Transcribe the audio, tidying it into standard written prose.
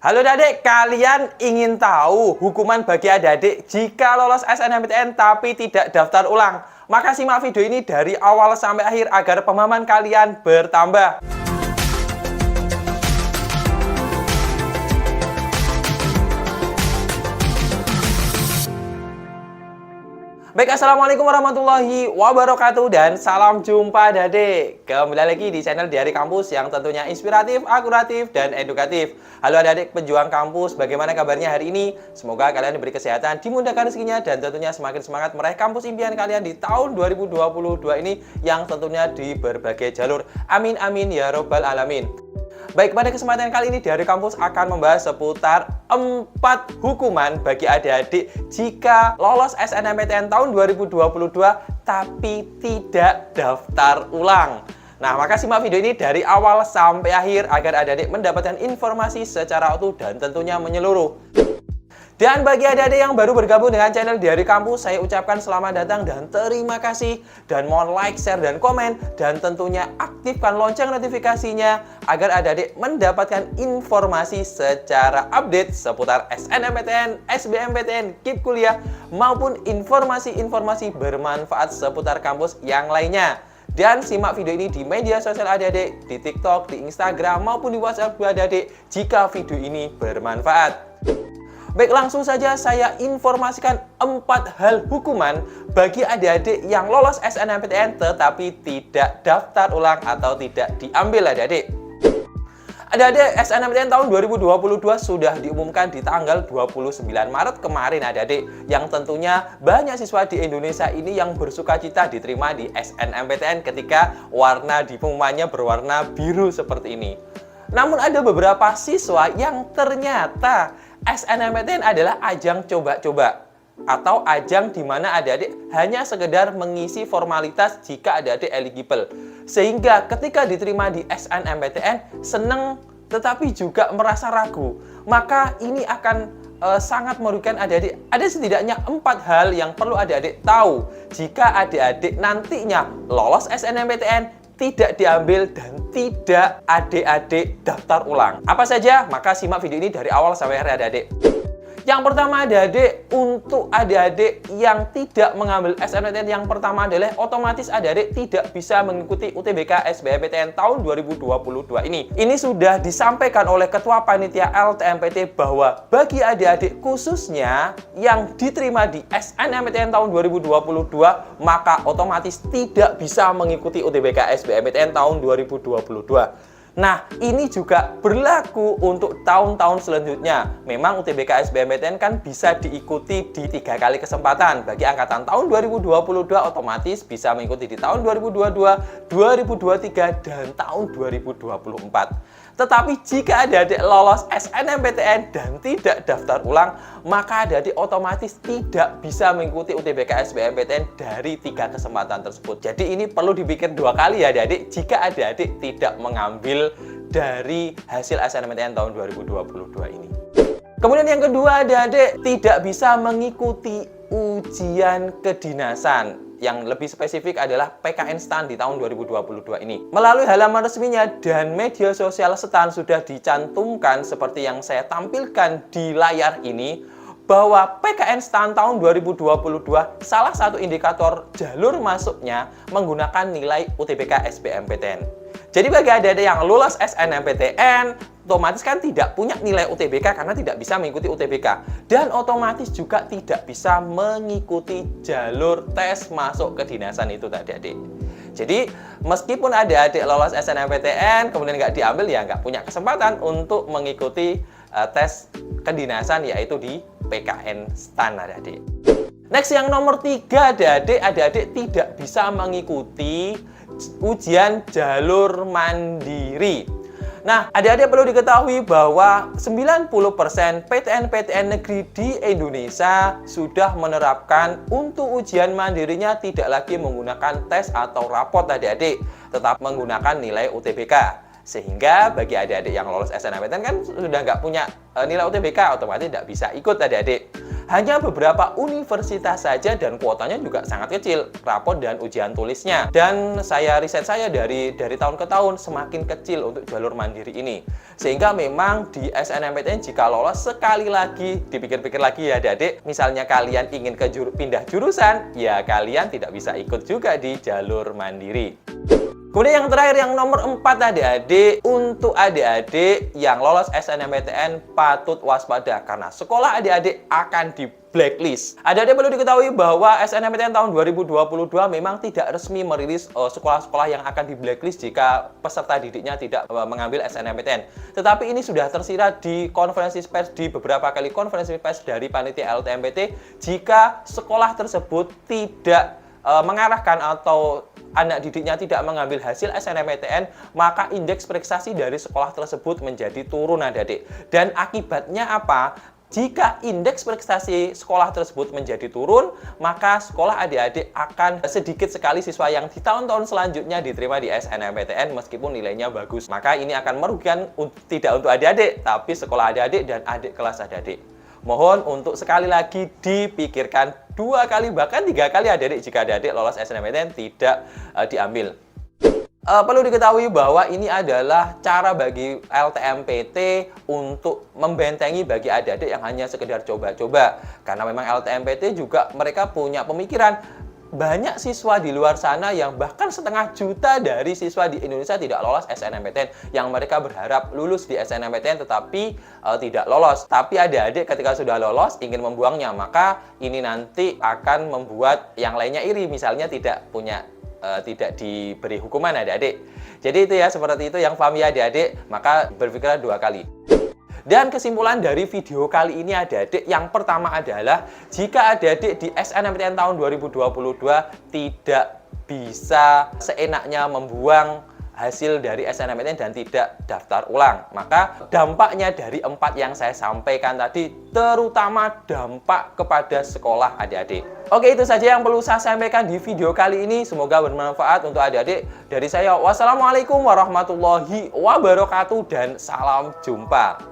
Halo adik, kalian ingin tahu hukuman bagi adik-adik jika lolos SNMPTN tapi tidak daftar ulang? Maka simak video ini dari awal sampai akhir agar pemahaman kalian bertambah. Baik, assalamualaikum warahmatullahi wabarakatuh dan salam jumpa adik-adik. Kembali lagi di channel Diari Kampus yang tentunya inspiratif, akuratif, dan edukatif. Halo adik-adik pejuang kampus, bagaimana kabarnya hari ini? Semoga kalian diberi kesehatan, dimudahkan rezekinya, dan tentunya semakin semangat meraih kampus impian kalian di tahun 2022 ini yang tentunya di berbagai jalur. Amin amin ya robbal alamin. Baik, pada kesempatan kali ini Diari Kampus akan membahas seputar 4 hukuman bagi adik-adik jika lolos SNMPTN tahun 2022 tapi tidak daftar ulang. Nah, maka simak video ini dari awal sampai akhir agar adik-adik mendapatkan informasi secara utuh dan tentunya menyeluruh. Dan bagi adik-adik yang baru bergabung dengan channel Diari Kampus, saya ucapkan selamat datang dan terima kasih. Dan mohon like, share, dan komen. Dan tentunya aktifkan lonceng notifikasinya agar adik-adik mendapatkan informasi secara update seputar SNMPTN, SBMPTN, KIP kuliah, maupun informasi-informasi bermanfaat seputar kampus yang lainnya. Dan simak video ini di media sosial adik-adik, di TikTok, di Instagram, maupun di WhatsApp adik-adik jika video ini bermanfaat. Baik, langsung saja saya informasikan 4 hal hukuman bagi adik-adik yang lolos SNMPTN tetapi tidak daftar ulang atau tidak diambil adik-adik. Adik-adik, SNMPTN tahun 2022 sudah diumumkan di tanggal 29 Maret kemarin adik-adik, yang tentunya banyak siswa di Indonesia ini yang bersukacita diterima di SNMPTN ketika warna di pengumumannya berwarna biru seperti ini. Namun ada beberapa siswa yang ternyata SNMPTN adalah ajang coba-coba atau ajang di mana adik-adik hanya sekedar mengisi formalitas jika adik-adik eligible. Sehingga ketika diterima di SNMPTN senang tetapi juga merasa ragu. Maka ini akan sangat merugikan adik-adik. Ada setidaknya 4 hal yang perlu adik-adik tahu jika adik-adik nantinya lolos SNMPTN, tidak diambil, dan tidak adik-adik daftar ulang. Apa saja? Maka simak video ini dari awal sampai akhir adik-adik. Yang pertama adik-adik, untuk adik-adik yang tidak mengambil SNMPTN, yang pertama adalah otomatis adik-adik tidak bisa mengikuti UTBK SBMPTN tahun 2022 ini. Ini sudah disampaikan oleh Ketua Panitia LTMPT bahwa bagi adik-adik khususnya yang diterima di SNMPTN tahun 2022, maka otomatis tidak bisa mengikuti UTBK SBMPTN tahun 2022. Nah, ini juga berlaku untuk tahun-tahun selanjutnya. Memang UTBK SBMPTN kan bisa diikuti di 3 kali kesempatan. Bagi angkatan tahun 2022 otomatis bisa mengikuti di tahun 2022, 2023, dan tahun 2024. Tetapi jika adik-adik lolos SNMPTN dan tidak daftar ulang, maka adik-adik otomatis tidak bisa mengikuti UTBK SBMPTN dari 3 kesempatan tersebut. Jadi ini perlu dipikir 2 kali ya adik-adik jika adik-adik tidak mengambil dari hasil SNMPTN tahun 2022 ini. Kemudian yang kedua, adik-adik tidak bisa mengikuti ujian kedinasan. Yang lebih spesifik adalah PKN STAN di tahun 2022 ini. Melalui halaman resminya dan media sosial STAN sudah dicantumkan seperti yang saya tampilkan di layar ini, bahwa PKN STAN tahun 2022 salah satu indikator jalur masuknya menggunakan nilai UTBK SBMPTN. Jadi bagi adik-adik yang lulus SNMPTN, otomatis kan tidak punya nilai UTBK karena tidak bisa mengikuti UTBK. Dan otomatis juga tidak bisa mengikuti jalur tes masuk kedinasan itu tadi adik. Jadi meskipun adik-adik lolos SNMPTN kemudian nggak diambil, ya nggak punya kesempatan untuk mengikuti tes kedinasan yaitu di PKN STAN adik-adik. Next, yang nomor 3 adik-adik tidak bisa mengikuti ujian jalur mandiri. Nah, adik-adik perlu diketahui bahwa 90% PTN-PTN negeri di Indonesia sudah menerapkan untuk ujian mandirinya tidak lagi menggunakan tes atau rapot adik-adik, tetap menggunakan nilai UTBK. Sehingga bagi adik-adik yang lolos SNMPTN kan sudah nggak punya nilai UTBK, otomatis tidak bisa ikut adik-adik. hanya beberapa universitas saja dan kuotanya juga sangat kecil, rapot dan ujian tulisnya. Dan riset saya dari tahun ke tahun semakin kecil untuk jalur mandiri ini. Sehingga memang di SNMPTN jika lolos, sekali lagi dipikir-pikir lagi ya adik-adik, misalnya kalian ingin pindah jurusan, ya kalian tidak bisa ikut juga di jalur mandiri. Kemudian yang terakhir, yang nomor 4 adik-adik, untuk adik-adik yang lolos SNMPTN patut waspada karena sekolah adik-adik akan di blacklist. Adik-adik perlu diketahui bahwa SNMPTN tahun 2022 memang tidak resmi merilis sekolah-sekolah yang akan di blacklist jika peserta didiknya tidak mengambil SNMPTN. Tetapi ini sudah tersirat di konferensi pers, di beberapa kali konferensi pers dari panitia LTMPT, jika sekolah tersebut tidak mengarahkan atau anak didiknya tidak mengambil hasil SNMPTN, maka indeks prestasi dari sekolah tersebut menjadi turun adik-adik. Dan akibatnya apa? Jika indeks prestasi sekolah tersebut menjadi turun, maka sekolah adik-adik akan sedikit sekali siswa yang di tahun-tahun selanjutnya diterima di SNMPTN meskipun nilainya bagus. Maka ini akan merugikan tidak untuk adik-adik, tapi sekolah adik-adik dan adik kelas adik-adik. Mohon untuk sekali lagi dipikirkan 2 kali bahkan 3 kali adik-adik jika adik-adik lolos SNMPTN tidak diambil. Perlu diketahui bahwa ini adalah cara bagi LTMPT untuk membentengi bagi adik-adik yang hanya sekedar coba-coba. Karena memang LTMPT juga mereka punya pemikiran, banyak siswa di luar sana yang bahkan 1,5 juta dari siswa di Indonesia tidak lolos SNMPTN, yang mereka berharap lulus di SNMPTN tetapi tidak lolos. Tapi adik-adik ketika sudah lolos ingin membuangnya, maka ini nanti akan membuat yang lainnya iri, misalnya tidak diberi hukuman adik-adik. Jadi itu ya, seperti itu yang paham ya adik-adik, maka berpikirlah 2 kali. Dan kesimpulan dari video kali ini adik-adik, yang pertama adalah jika adik-adik di SNMPTN tahun 2022 tidak bisa seenaknya membuang hasil dari SNMPTN dan tidak daftar ulang, maka dampaknya dari 4 yang saya sampaikan tadi, terutama dampak kepada sekolah adik-adik. Oke, itu saja yang perlu saya sampaikan di video kali ini. Semoga bermanfaat untuk adik-adik. Dari saya, wassalamualaikum warahmatullahi wabarakatuh dan salam jumpa.